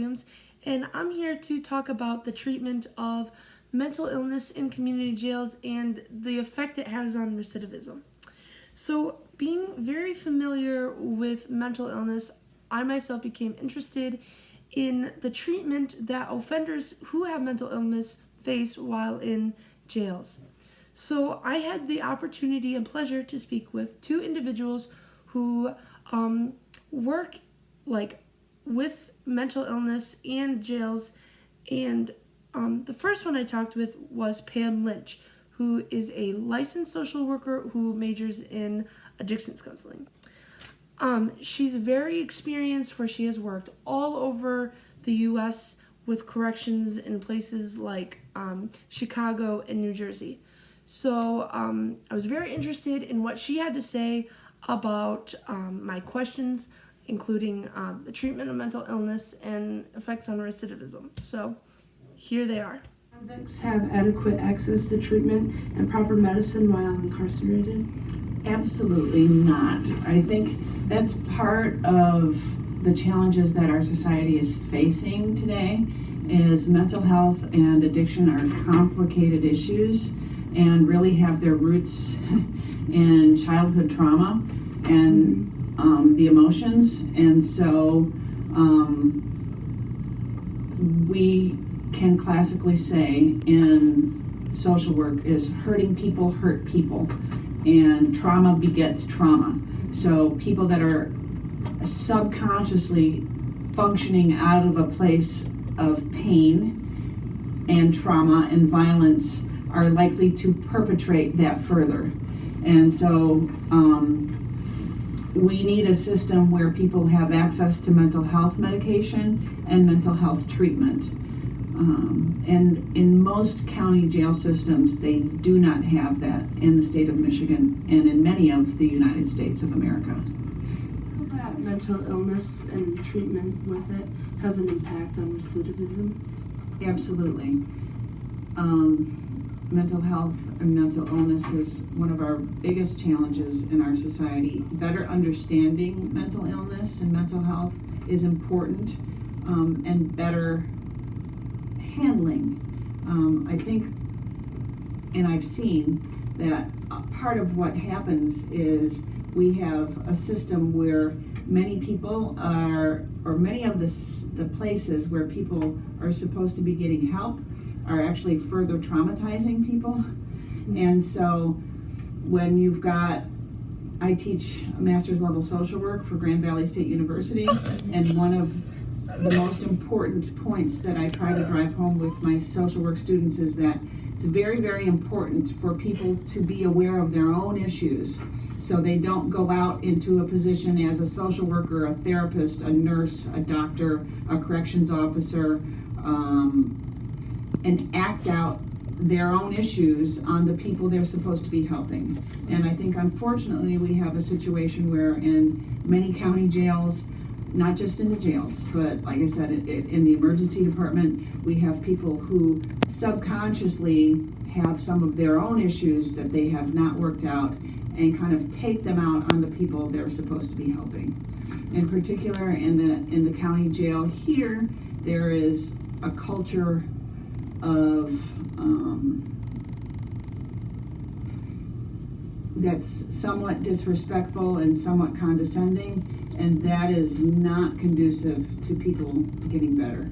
Williams, and I'm here to talk about the treatment of mental illness in community jails and the effect it has on recidivism. So, being very familiar with mental illness, I myself became interested in the treatment that offenders who have mental illness face while in jails. So, I had the opportunity and pleasure to speak with two individuals who work with mental illness and jails, and the first one I talked with was Pam Lynch, who is a licensed social worker who majors in addictions counseling. She's very experienced, for she has worked all over the U.S. with corrections in places like Chicago and New Jersey. So I was very interested in what she had to say about my questions, including the treatment of mental illness and effects on recidivism. So here they are. Convicts have adequate access to treatment and proper medicine while incarcerated? Absolutely not. I think that's part of the challenges that our society is facing today. Is mental health and addiction are complicated issues and really have their roots in childhood trauma and the emotions, and so we can classically say in social work is hurting people hurt people, and trauma begets trauma. So people that are subconsciously functioning out of a place of pain and trauma and violence are likely to perpetrate that further. And so we need a system where people have access to mental health medication and mental health treatment. And in most county jail systems, they do not have that in the state of Michigan and in many of the United States of America. How that mental illness and treatment with it has an impact on recidivism? Absolutely. Mental health and mental illness is one of our biggest challenges in our society. Better understanding mental illness and mental health is important, and better handling. I think, and I've seen that part of what happens is we have a system where many people are, or many of the places where people are supposed to be getting help are actually further traumatizing people. And so when you've got, I teach master's level social work for Grand Valley State University, and one of the most important points that I try to drive home with my social work students is that it's very, very important for people to be aware of their own issues so they don't go out into a position as a social worker, a therapist, a nurse, a doctor, a corrections officer, and act out their own issues on the people they're supposed to be helping. And I think unfortunately we have a situation where in many county jails, not just in the jails, but like I said, in the emergency department, we have people who subconsciously have some of their own issues that they have not worked out and kind of take them out on the people they're supposed to be helping. In particular, in the county jail here, there is a culture of that's somewhat disrespectful and somewhat condescending, and that is not conducive to people getting better.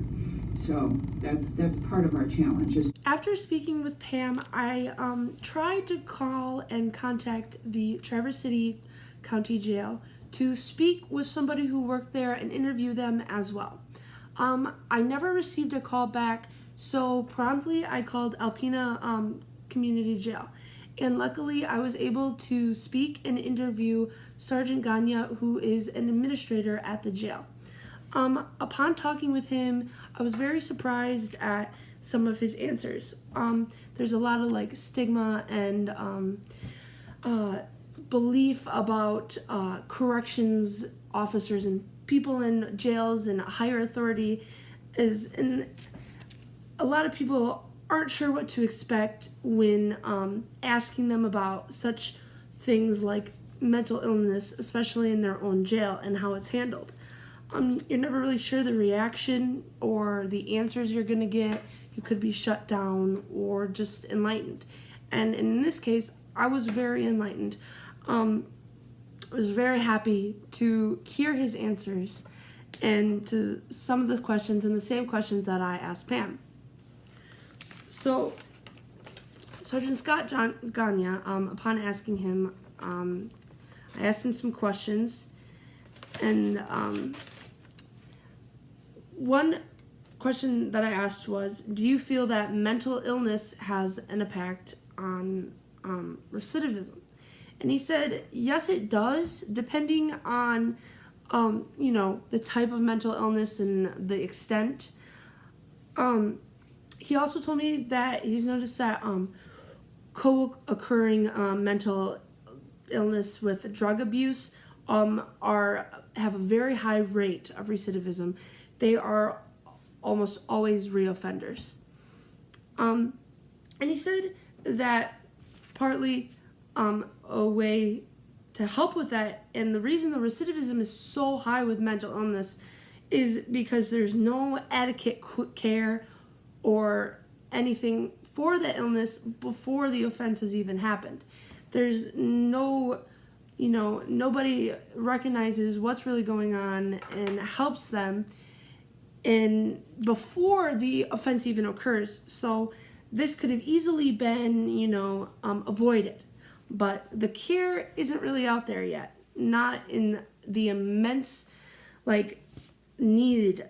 So that's part of our challenge. After speaking with Pam, I tried to call and contact the Traverse City County Jail to speak with somebody who worked there and interview them as well. I never received a call back, so promptly I called Alpena Community Jail. And luckily I was able to speak and interview Sergeant Gagne, who is an administrator at the jail. Upon talking with him, I was very surprised at some of his answers. There's a lot of stigma and belief about corrections officers and people in jails and higher authority and a lot of people aren't sure what to expect when asking them about such things like mental illness, especially in their own jail, and how it's handled. You're never really sure the reaction or the answers you're going to get. You could be shut down or just enlightened. And in this case, I was very enlightened. I was very happy to hear his answers and to some of the questions and the same questions that I asked Pam. So, Sergeant Scott Gagne, upon asking him, I asked him some questions, and one question that I asked was, do you feel that mental illness has an impact on recidivism? And he said, yes, it does, depending on, the type of mental illness and the extent. He also told me that he's noticed that co-occurring mental illness with drug abuse have a very high rate of recidivism. They are almost always reoffenders. And he said that partly a way to help with that, and the reason the recidivism is so high with mental illness is because there's no adequate care or anything for the illness before the offense has even happened. There's no, nobody recognizes what's really going on and helps them before the offense even occurs. So this could have easily been, avoided. But the care isn't really out there yet. Not in the immense, need,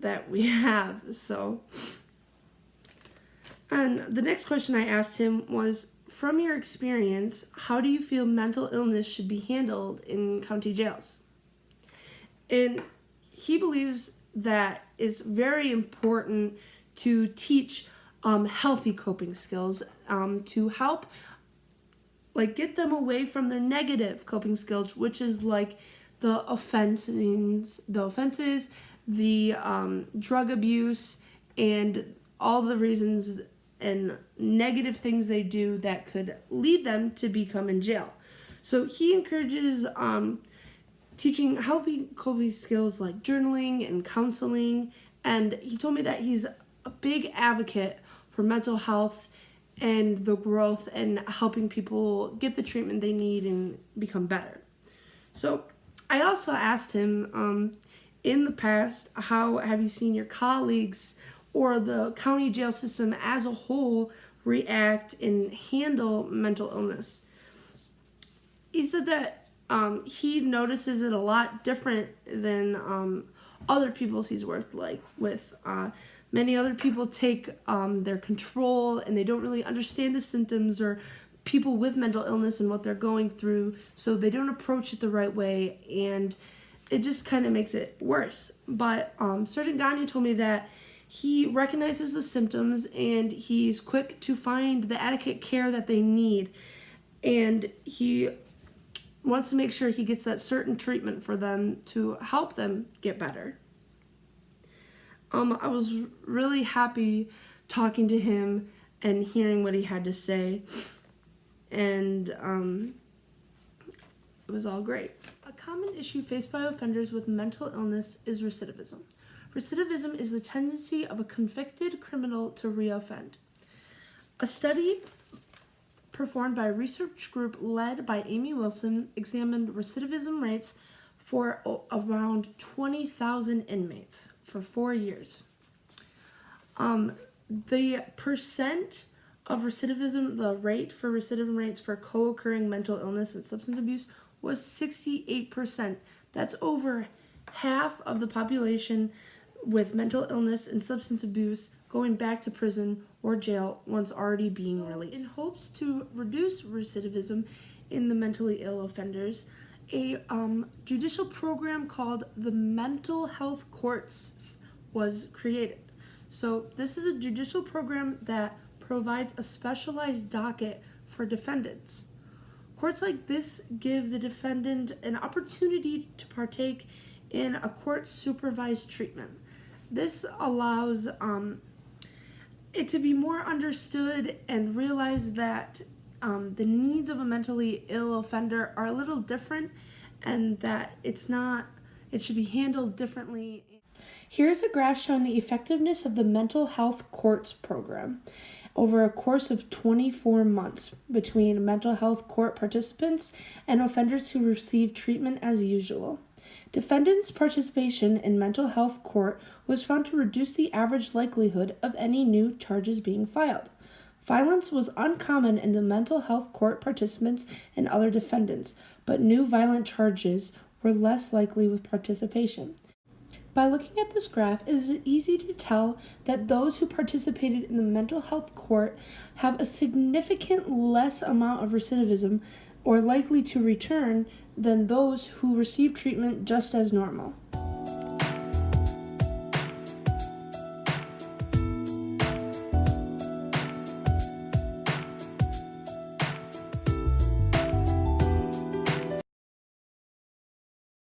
that we have. So, and the next question I asked him was, from your experience, how do you feel mental illness should be handled in county jails? And he believes that it's very important to teach healthy coping skills to help get them away from their negative coping skills, which is the offenses, the drug abuse, and all the reasons and negative things they do that could lead them to become in jail. So he encourages teaching healthy coping skills like journaling and counseling, and he told me that he's a big advocate for mental health and the growth and helping people get the treatment they need and become better. So I also asked him, in the past, how have you seen your colleagues or the county jail system as a whole react and handle mental illness? He said that he notices it a lot different than other people's he's worked with. Many other people take their control and they don't really understand the symptoms or people with mental illness and what they're going through, so they don't approach it the right way, and it just kind of makes it worse. But Sergeant Gagne told me that he recognizes the symptoms and he's quick to find the adequate care that they need, and he wants to make sure he gets that certain treatment for them to help them get better. I was really happy talking to him and hearing what he had to say, and it was all great. A common issue faced by offenders with mental illness is recidivism. Recidivism is the tendency of a convicted criminal to reoffend. A study performed by a research group led by Amy Wilson examined recidivism rates for around 20,000 inmates for 4 years. The percent of recidivism, the rate for recidivism rates for co-occurring mental illness and substance abuse was 68%. That's over half of the population with mental illness and substance abuse going back to prison or jail once already being released. In hopes to reduce recidivism in the mentally ill offenders, a judicial program called the Mental Health Courts was created. So this is a judicial program that provides a specialized docket for defendants. Courts like this give the defendant an opportunity to partake in a court-supervised treatment. This allows it to be more understood and realize that the needs of a mentally ill offender are a little different, and that it's not it should be handled differently. Here's a graph showing the effectiveness of the mental health courts program over a course of 24 months between mental health court participants and offenders who received treatment as usual. Defendants' participation in mental health court was found to reduce the average likelihood of any new charges being filed. Violence was uncommon in the mental health court participants and other defendants, but new violent charges were less likely with participation. By looking at this graph, it is easy to tell that those who participated in the mental health court have a significant less amount of recidivism or likely to return than those who received treatment just as normal.